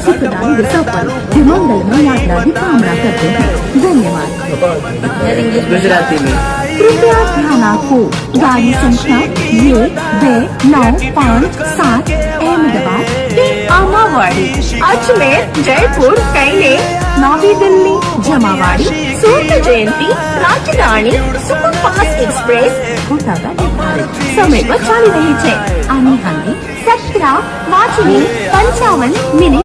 सुखदायी सफर मंगलमय यात्रा की कामना करते हैं। धन्यवाद। गुजराती में कृपया ध्यान आपको गाड़ी संख्या ये 295 अहमदाबाद आमावाड़ी अजमेर जयपुर कैले नवी दिल्ली जमावाड़ी सूर्य जयंती राजधानी सुपरफास्ट एक्सप्रेस ખોટાના નિર્ધારિત સમય પર ચાલી રહી છે. આની હાલની 17:55 મિનિટ